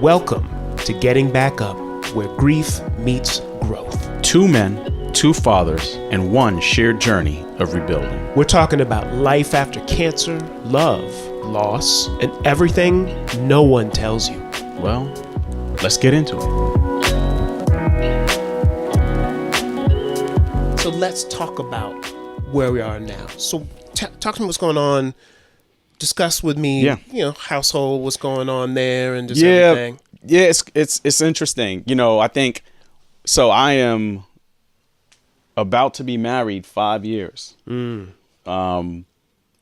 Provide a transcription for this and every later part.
Welcome to Getting Back Up, where grief meets growth. Two men, two fathers, and one shared journey of rebuilding. We're talking about life after cancer, love, loss, and everything no one tells you. Well, let's get into it. So let's talk about where we are now. So talk to me what's going on. Discuss with me, household, what's going on there, and just everything. Yeah, it's interesting. I think so. I am about to be married 5 years,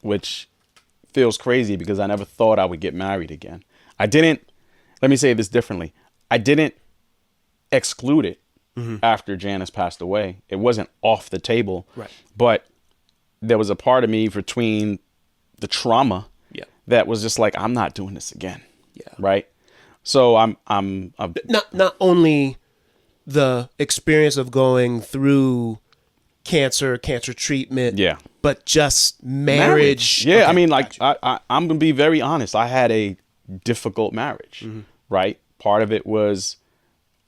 which feels crazy because I never thought I would get married again. I didn't. Let me say this differently. I didn't exclude it after Janice passed away. It wasn't off the table, right? But there was a part of me between the trauma that was just like, I'm not doing this again. Yeah. Right. So I'm not only the experience of going through cancer treatment, but just marriage. Yeah. Okay, I mean, like, I'm going to be very honest. I had a difficult marriage, right? Part of it was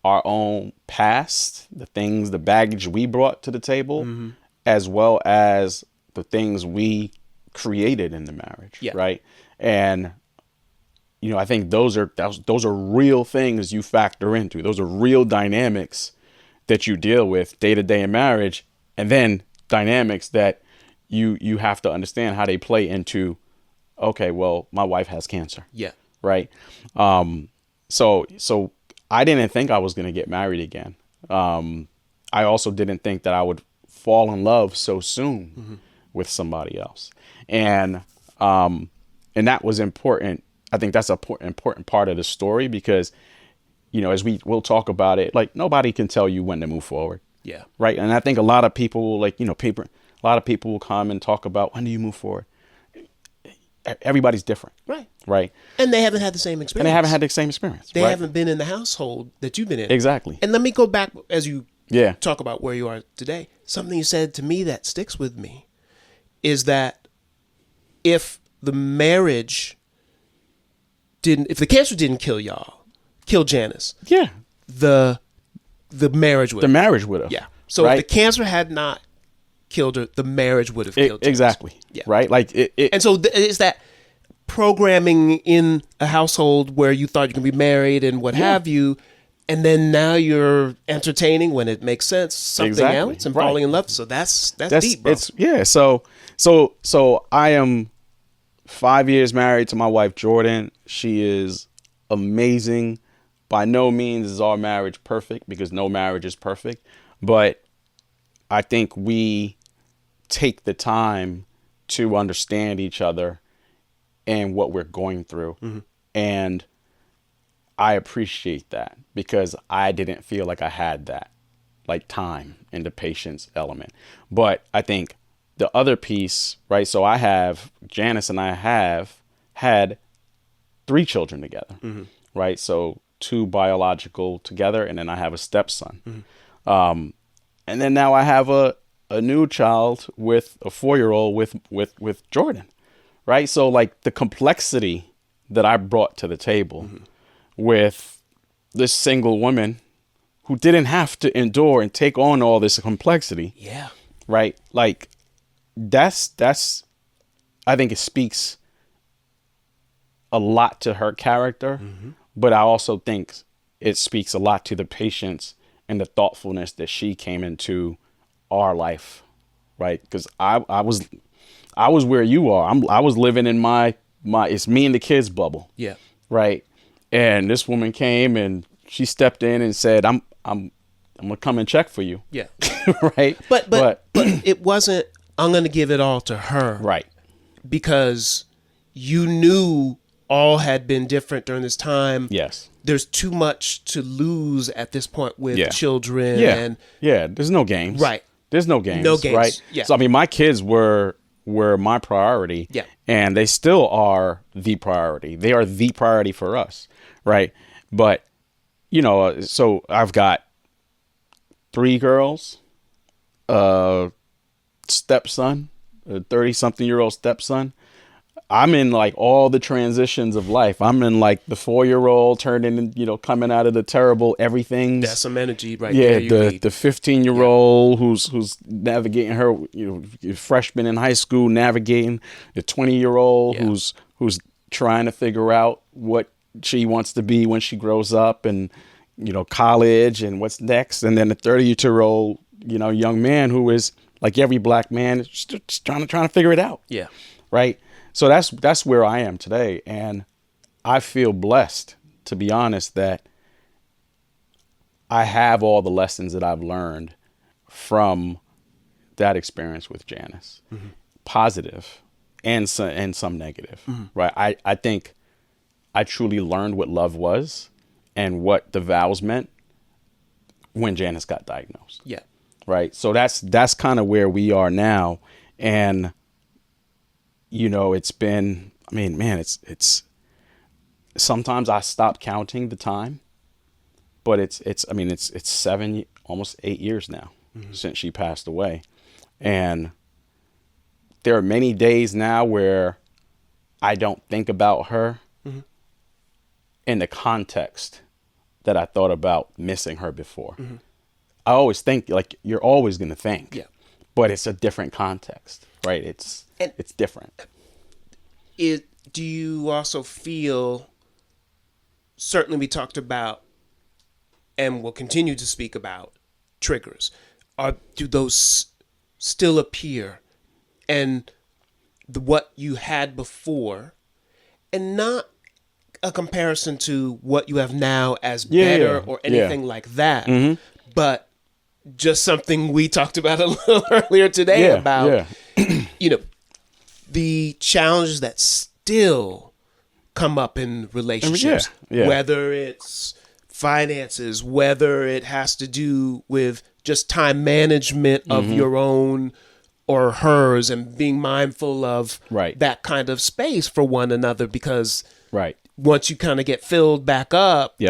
our own past, the baggage we brought to the table, as well as the things we created in the marriage, right? And I think those are real things you factor into. Those are real dynamics that you deal with day to day in marriage, and then dynamics that you have to understand how they play into. Okay, well, my wife has cancer. Yeah. Right. So I didn't think I was going to get married again. I also didn't think that I would fall in love so soon with somebody else. And that was important. I think that's an important part of the story because, as we'll talk about it, like nobody can tell you when to move forward. Yeah. Right. And I think a lot of people a lot of people will come and talk about when do you move forward? Everybody's different. Right. Right. And they haven't had the same experience. They haven't been in the household that you've been in. Exactly. And let me go back as you talk about where you are today. Something you said to me that sticks with me is that if the cancer didn't kill Janice. Yeah. The marriage would have. The marriage would have. Yeah. So if the cancer had not killed her, the marriage would have killed Janice. Exactly. Yeah. Right? Like it and so is that programming in a household where you thought you could be married and what have you, and then now you're entertaining when it makes sense something else and falling in love. So that's deep, bro. So I am 5 years married to my wife, Jordan. She is amazing. By no means is our marriage perfect because no marriage is perfect. But I think we take the time to understand each other and what we're going through. And I appreciate that because I didn't feel like I had that, like time and the patience element. But I think the other piece, right? So Janice and I have had 3 children together, right? So 2 biological together, and then I have a stepson. And then now I have a new child with a 4-year-old with Jordan, right? So like the complexity that I brought to the table with this single woman who didn't have to endure and take on all this complexity. Yeah. Right? Like that's I think it speaks a lot to her character, but I also think it speaks a lot to the patience and the thoughtfulness that she came into our life, right? Because I was where you are. I was living in my it's me and the kids bubble. Yeah. Right. And this woman came and she stepped in and said, I'm gonna come and check for you. Yeah. Right. But it wasn't, I'm gonna give it all to her. Right. Because you knew all had been different during this time. Yes. There's too much to lose at this point with children. Yeah. There's no games. Right. There's no games. Right. Yeah. So I mean, my kids were my priority. Yeah. And they still are the priority. They are the priority for us. Right. But so I've got 3 girls, stepson, a 30-something-year-old stepson. I'm in like all the transitions of life. I'm in like the 4-year-old turning, coming out of the terrible everything's. That's some energy right there. Yeah, the 15-year-old who's navigating her, freshman in high school, navigating the 20-year-old who's trying to figure out what she wants to be when she grows up, and college and what's next, and then the 30-year-old young man who is like every black man, just trying to figure it out. Yeah. Right. So that's where I am today. And I feel blessed, to be honest, that I have all the lessons that I've learned from that experience with Janice, positive and some negative. Right. I think I truly learned what love was and what the vows meant when Janice got diagnosed. Yeah. Right. So that's kind of where we are now. And it's been, it's sometimes I stop counting the time, but it's 7, almost 8 years now since she passed away. And there are many days now where I don't think about her in the context that I thought about missing her before. I always think, like, you're always going to think, but it's a different context, right? It's different. Do you also feel, certainly we talked about and will continue to speak about triggers. Do those still appear? And what you had before, and not a comparison to what you have now as better or anything like that, but just something we talked about a little earlier today about, the challenges that still come up in relationships, whether it's finances, whether it has to do with just time management of your own or hers, and being mindful of that kind of space for one another, because once you kind of get filled back up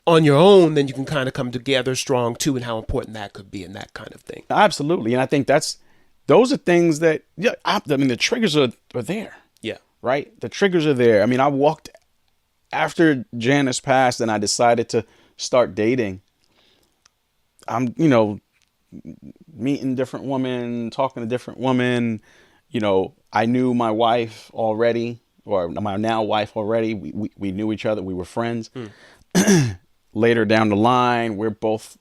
on your own, then you can kind of come together strong too, and how important that could be and that kind of thing. Absolutely. And I think those are things that, the triggers are there. Yeah. Right? The triggers are there. I mean, I walked after Janice passed and I decided to start dating. I'm, meeting different women, talking to different women. I knew my wife already, or my now wife already. We knew each other. We were friends. Later down the line, we're both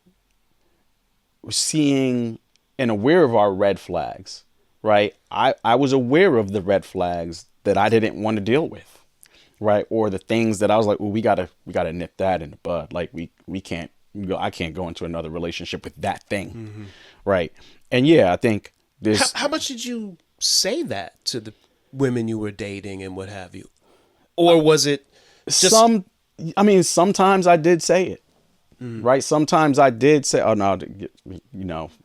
seeing and aware of our red flags, right? I was aware of the red flags that I didn't want to deal with, right? Or the things that I was like, well, we gotta nip that in the bud. Like we can't, I can't go into another relationship with that thing, right? And I think this. How much did you say that to the women you were dating and what have you? Or was it just... sometimes I did say it, right? Sometimes I did say, oh no,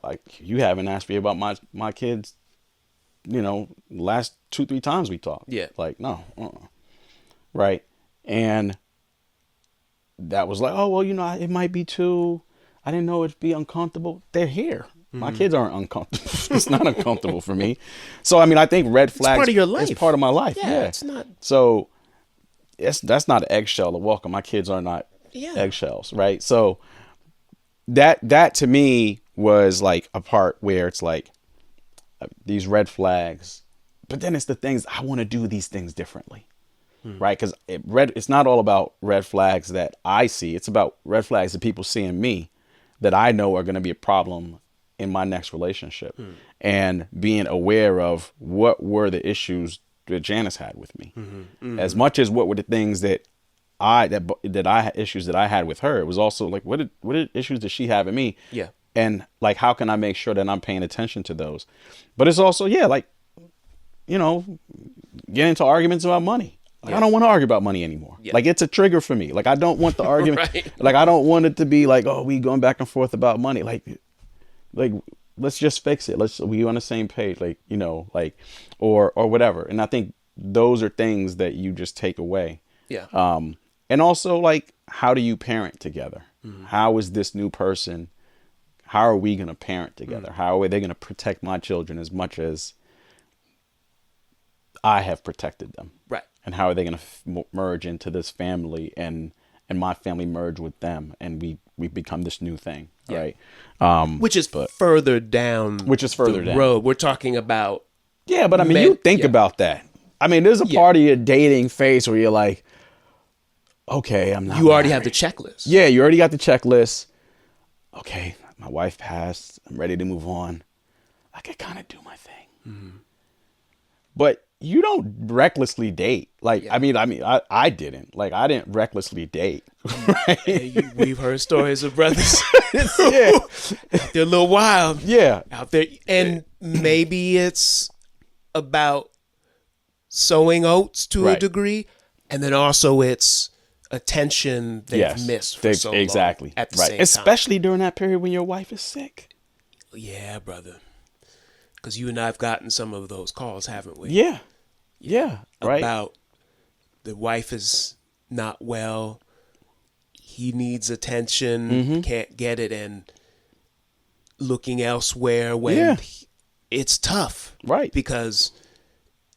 like, you haven't asked me about my kids, last 2-3 times we talked. Yeah. Like, no. Right. And that was like, oh, well, it might be too, I didn't know it'd be uncomfortable. They're here. My kids aren't uncomfortable. It's not uncomfortable for me. So, I think red flags. It's part of your life. It's part of my life. Yeah. It's not. So that's not an eggshell to walk on. My kids are not eggshells. Right. So that to me was like a part where it's like these red flags, but then it's the things I want to do these things differently. Right. Because it's not all about red flags that I see. It's about red flags that people see in me that I know are going to be a problem in my next relationship, and being aware of what were the issues that Janice had with me, as much as what were the things that I had issues that I had with her. It was also like, what issues did she have in me? Yeah. And like, how can I make sure that I'm paying attention to those? But it's also, like, get into arguments about money. Like, I don't want to argue about money anymore. Yeah. Like, it's a trigger for me. Like, I don't want the argument. Like, I don't want it to be like, oh, we going back and forth about money. Like let's just fix it. We on the same page. Like, or whatever. And I think those are things that you just take away. Yeah. And also, like, how do you parent together? How is this new person? How are we going to parent together? How are they going to protect my children as much as I have protected them. Right. And how are they going to merge into this family and my family merge with them, and we become this new thing, right? Which is further down. The road. We're talking about. Yeah, but I mean, you think about that. I mean, there's a part of your dating phase where you're like, okay, I'm not. You already married. have the checklist. Yeah, you already got the checklist. Okay, my wife passed. I'm ready to move on. I can kind of do my thing. Mm-hmm. But you don't recklessly date. Like, I didn't. Like, I didn't recklessly date. Right? We've heard stories of brothers. Yeah. They're a little wild. Yeah. Out there. And maybe it's about sowing oats to a degree. And then also it's attention they've missed for so long. Exactly. At the same time. Especially during that period when your wife is sick. Yeah, brother. Because you and I have gotten some of those calls, haven't we? Yeah. Yeah. Right. About the wife is not well. He needs attention, can't get it, and looking elsewhere when it's tough. Right. Because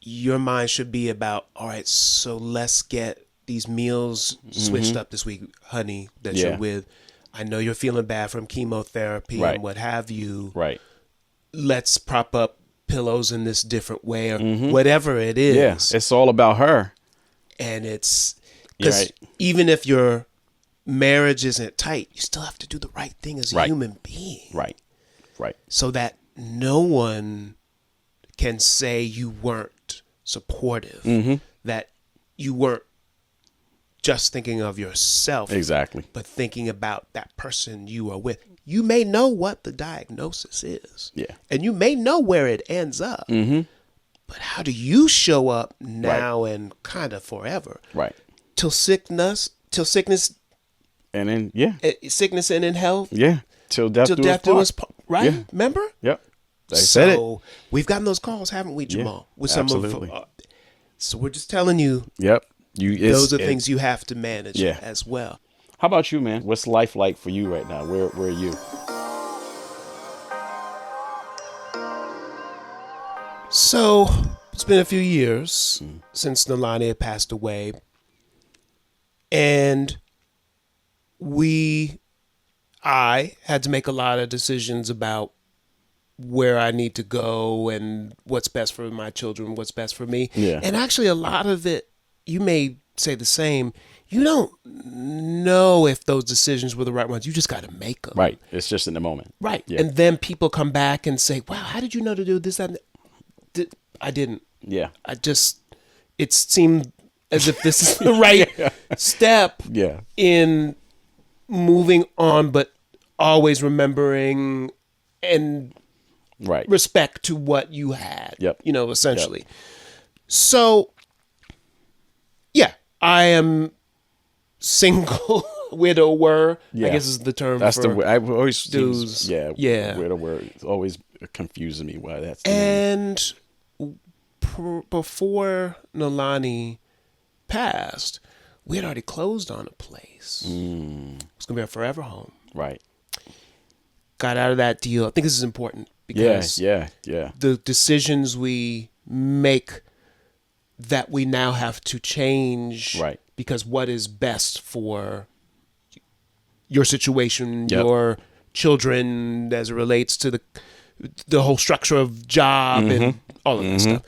your mind should be about, all right, so let's get these meals switched up this week, honey, that you're with. I know you're feeling bad from chemotherapy and what have you. Right. Let's prop up pillows in this different way or whatever it is. Yeah, it's all about her. And it's because even if your marriage isn't tight, you still have to do the right thing as a human being. Right. So that no one can say you weren't supportive, that you weren't just thinking of yourself. Exactly. But thinking about that person you are with. You may know what the diagnosis is. Yeah. And you may know where it ends up. But how do you show up now and kind of forever? Right. Till sickness. And then, sickness and in health. Yeah. Till death do us part. Right? Yeah. Remember? Yep. They said it. So we've gotten those calls, haven't we, Jamal? With some absolutely. So we're just telling you. Yep. Those are things you have to manage as well. How about you, man? What's life like for you right now? Where are you? So it's been a few years since Nalani had passed away. And I had to make a lot of decisions about where I need to go and what's best for my children, what's best for me. Yeah. And actually a lot of it, you may say the same. You don't know if those decisions were the right ones. You just got to make them. Right. It's just in the moment. Right. Yeah. And then people come back and say, wow, how did you know to do this? That, I didn't. Yeah. It seemed as if this is the right step in moving on, but always remembering and respect to what you had, essentially. Yep. So, I am single, widower, I guess is the term. That's for the way I always dudes. Widower. It always confuses me why that's the and before Nalani passed, we had already closed on a place. It was gonna be our forever home. Right. Got out of that deal. I think this is important because the decisions we make that we now have to change, because what is best for your situation, your children, as it relates to the whole structure of job and all of that stuff.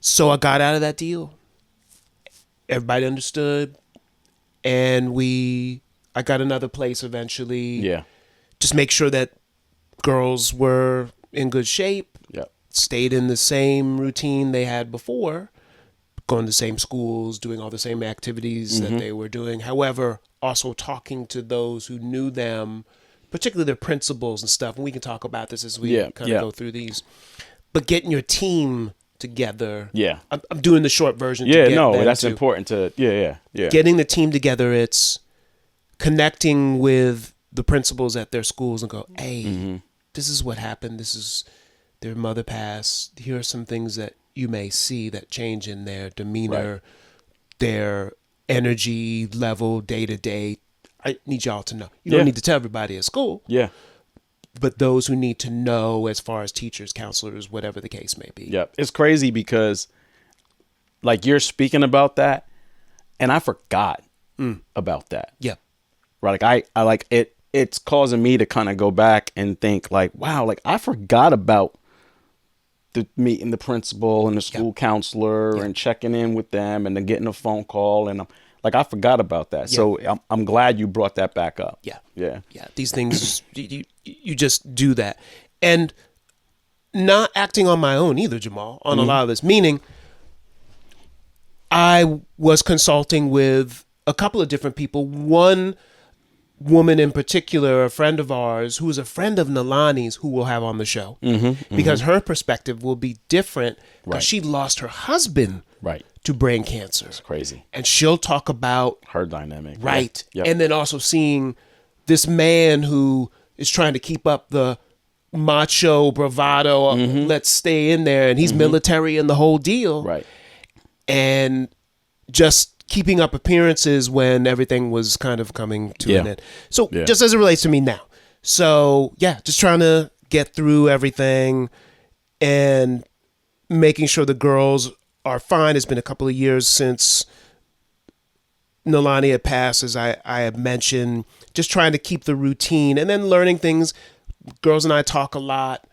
So I got out of that deal. Everybody understood, and I got another place eventually. Yeah, just make sure that girls were in good shape. Yeah, stayed in the same routine they had before. Going to the same schools, doing all the same activities that they were doing. However, also talking to those who knew them, particularly their principals and stuff. And we can talk about this as we kind of go through these. But getting your team together. Yeah. I'm doing the short version. That's important to, Getting the team together, it's connecting with the principals at their schools and go, hey, this is what happened. This is their mother passed. Here are some things that you may see that change in their demeanor, their energy level day to day. I need y'all to know. You don't need to tell everybody at school. Yeah. But those who need to know as far as teachers, counselors, whatever the case may be. Yeah. It's crazy because like you're speaking about that, and I forgot about that. Yeah. Right. Like I like it. It's causing me to kind of go back and think like, wow, like I forgot about the meeting the principal and the school counselor and checking in with them and then getting a phone call. And like, I forgot about that. Yeah. So I'm glad you brought that back up. Yeah. Yeah. Yeah. These things, you just do that. And not acting on my own either, Jamal, on a lot of this. Meaning, I was consulting with a couple of different people. One woman in particular, a friend of ours, who is a friend of Nalani's, who we'll have on the show, because her perspective will be different because she lost her husband to brain cancer. It's crazy. And she'll talk about her dynamic. Right. Yep. And then also seeing this man who is trying to keep up the macho bravado, let's stay in there, and he's military and the whole deal. Right. And just keeping up appearances when everything was kind of coming to an end. So just as it relates to me now. So just trying to get through everything and making sure the girls are fine. It's been a couple of years since Nalani had passed, as I had mentioned. Just trying to keep the routine and then learning things. Girls and I talk a lot,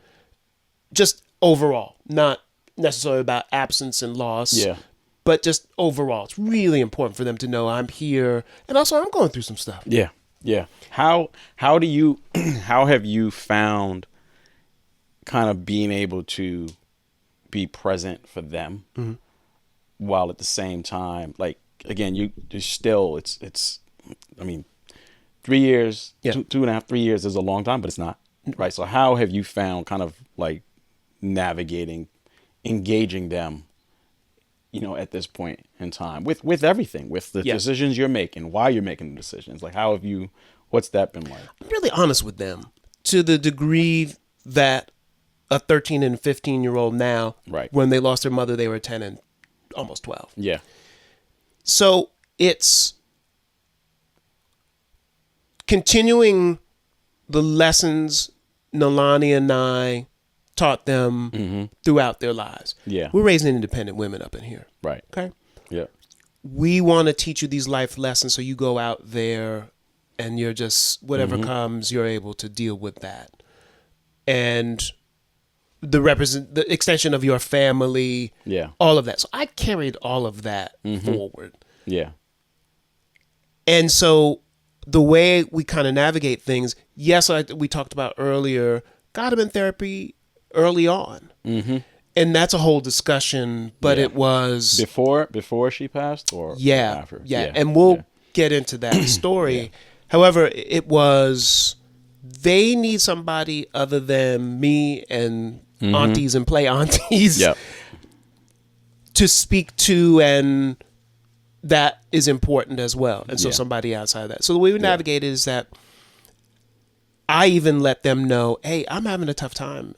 just overall, not necessarily about absence and loss. Yeah. But just overall, it's really important for them to know I'm here, and also I'm going through some stuff. Yeah, yeah. How do you how have you found kind of being able to be present for them while at the same time, like again, you're still it's I mean, 3 years, 2.5, 3 years is a long time, but it's not right. So how have you found kind of like navigating, engaging them? You know, at this point in time, with everything, with the decisions you're making, why you're making the decisions, like what's that been like? I'm really honest with them to the degree that a 13 and 15-year-old now, when they lost their mother, they were 10 and almost 12. Yeah. So it's continuing the lessons Nalani and I taught them throughout their lives. Yeah. We're raising independent women up in here. Right. Okay? Yeah. We want to teach you these life lessons so you go out there and you're just, whatever comes, you're able to deal with that. And the extension of your family, all of that. So I carried all of that forward. Yeah. And so the way we kind of navigate things, we talked about earlier, got him in therapy early on. And that's a whole discussion, but it was before she passed or after? Yeah. And we'll get into that story. However, it was, they need somebody other than me and aunties and play aunties to speak to, and that is important as well. And so somebody outside of that. So the way we navigate is that I even let them know, hey, I'm having a tough time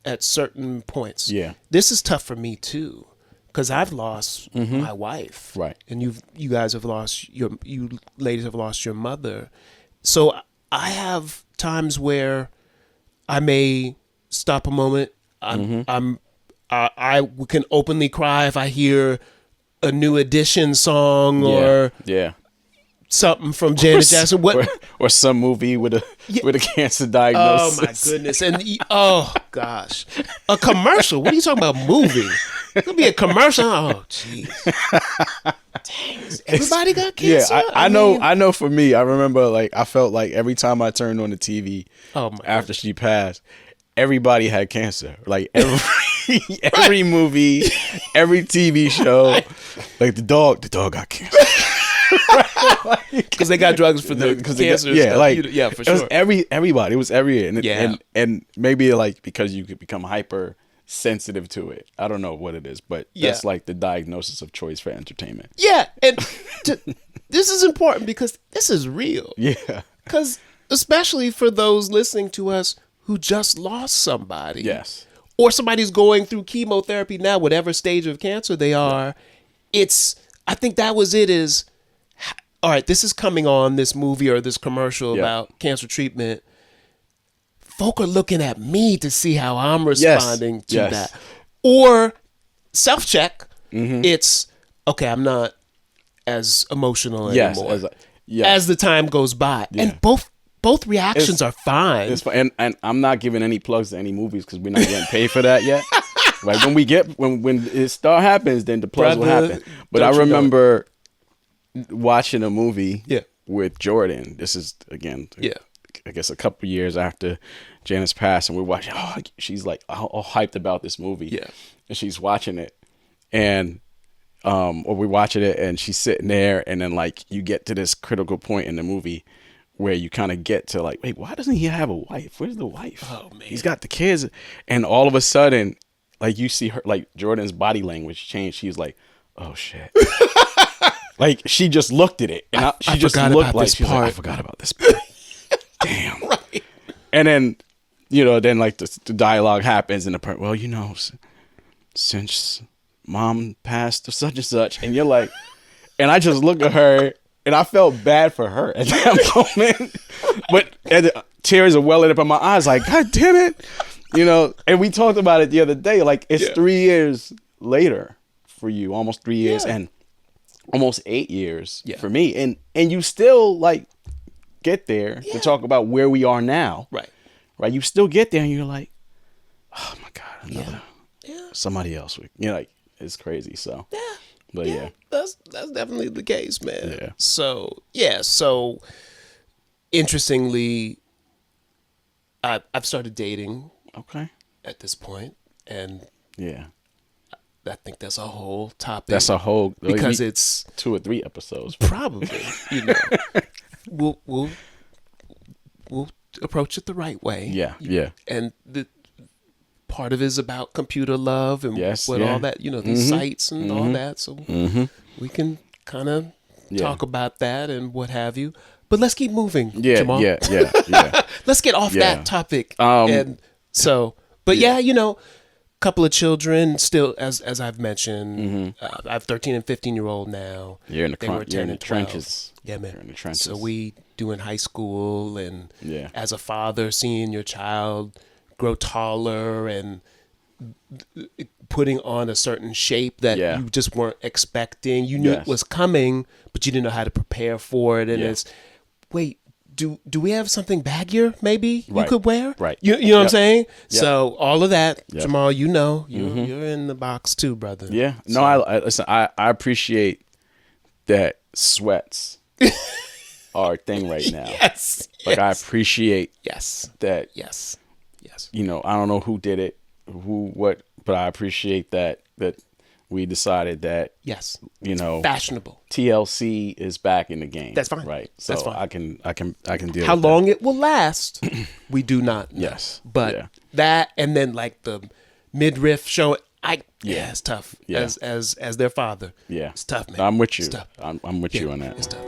at certain points. Yeah. This is tough for me too, because I've lost my wife. Right. And you guys have lost you ladies have lost your mother. So I have times where I may stop a moment. I can openly cry if I hear a New Edition song or something from Janet Jackson, or some movie with a cancer diagnosis. Oh my goodness! And oh gosh, a commercial. What are you talking about? Movie? It could be a commercial. Oh jeez. Dang, everybody got cancer. Yeah, I know. For me, I remember like I felt like every time I turned on the TV after she passed, everybody had cancer. Like every movie, every TV show, like the dog got cancer. Because they got drugs for the cancer. For sure. It was everybody. It was everywhere. And maybe like because you could become hyper sensitive to it. I don't know what it is, but that's like the diagnosis of choice for entertainment. Yeah, and this is important because this is real. Yeah. Because especially for those listening to us who just lost somebody. Yes. Or somebody's going through chemotherapy now, whatever stage of cancer they are. I think that was it is, all right, this is coming on this movie or this commercial about cancer treatment. Folk are looking at me to see how I'm responding to that. Or self-check. It's okay. I'm not as emotional anymore. As the time goes by, and both reactions are fine. It's fine. And I'm not giving any plugs to any movies because we're not getting paid for that yet. Like when it start happens, then the plugs will happen. But I remember watching a movie with Jordan. This is again, I guess a couple years after Janice passed, and we're watching. Oh, she's like all hyped about this movie. And she's watching it, and or we're watching it, and she's sitting there, and then like you get to this critical point in the movie where you kind of get to like, wait, why doesn't he have a wife? Where's the wife? Oh man, he's got the kids, and all of a sudden, like you see her, like Jordan's body language change. She's like, oh shit. Like she just looked at it, and she just looked like she was like, I forgot about this part. Damn. Right. And then, then like the dialogue happens, and the part, well, since mom passed or such and such, and you're like, and I just look at her, and I felt bad for her at that moment, but tears are welling up in my eyes, like, God damn it, And we talked about it the other day, like it's 3 years later for you, almost 3 years, and almost 8 years for me, and you still like get there to talk about where we are now, right? You still get there, and you're like, oh my God, another somebody else. Like it's crazy. So but that's definitely the case, man. Yeah. So interestingly, I've started dating. Okay. At this point, and I think that's a whole topic. That's a whole because it's 2 or 3 episodes. Probably, we'll approach it the right way. Yeah. And the part of it is about computer love and all that, these sites and all that. So we can kind of talk about that and what have you. But let's keep moving, Jamal. Yeah. Let's get off that topic. And so, but couple of children still, as I've mentioned. I have 13 and 15-year-old now. You're in the trenches. Yeah, man. You're in the trenches. So we doing high school, and as a father, seeing your child grow taller and putting on a certain shape that you just weren't expecting. You knew it was coming, but you didn't know how to prepare for it. And it's, wait, do we have something baggier maybe you could wear? Right. You know what I'm saying? So all of that, Jamal, you're in the box too, brother. Yeah. No, I appreciate that sweats are a thing right now. I appreciate that. Yes. I don't know who did it, but I appreciate that we decided that fashionable TLC is back in the game. That's fine. Right. So that's fine. I can deal how with long that. it will last, we do not know. But that, and then like the midriff show, it's tough. As their father. It's tough, man. I'm with you. It's tough. I'm with you on that. It's tough.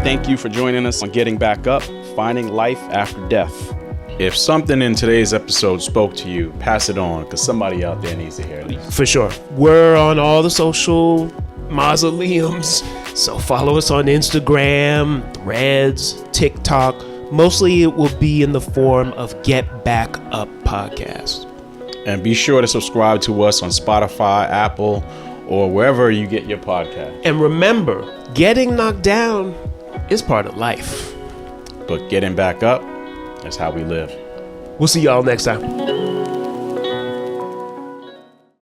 Thank you for joining us on Getting Back Up, Finding Life After Death. If something in today's episode spoke to you, pass it on, because somebody out there needs to hear this. For sure. We're on all the social mausoleums, so follow us on Instagram, Threads, TikTok. Mostly it will be in the form of Get Back Up Podcast. And be sure to subscribe to us on Spotify, Apple, or wherever you get your podcast. And remember, getting knocked down is part of life. But getting back up, that's how we live. We'll see y'all next time.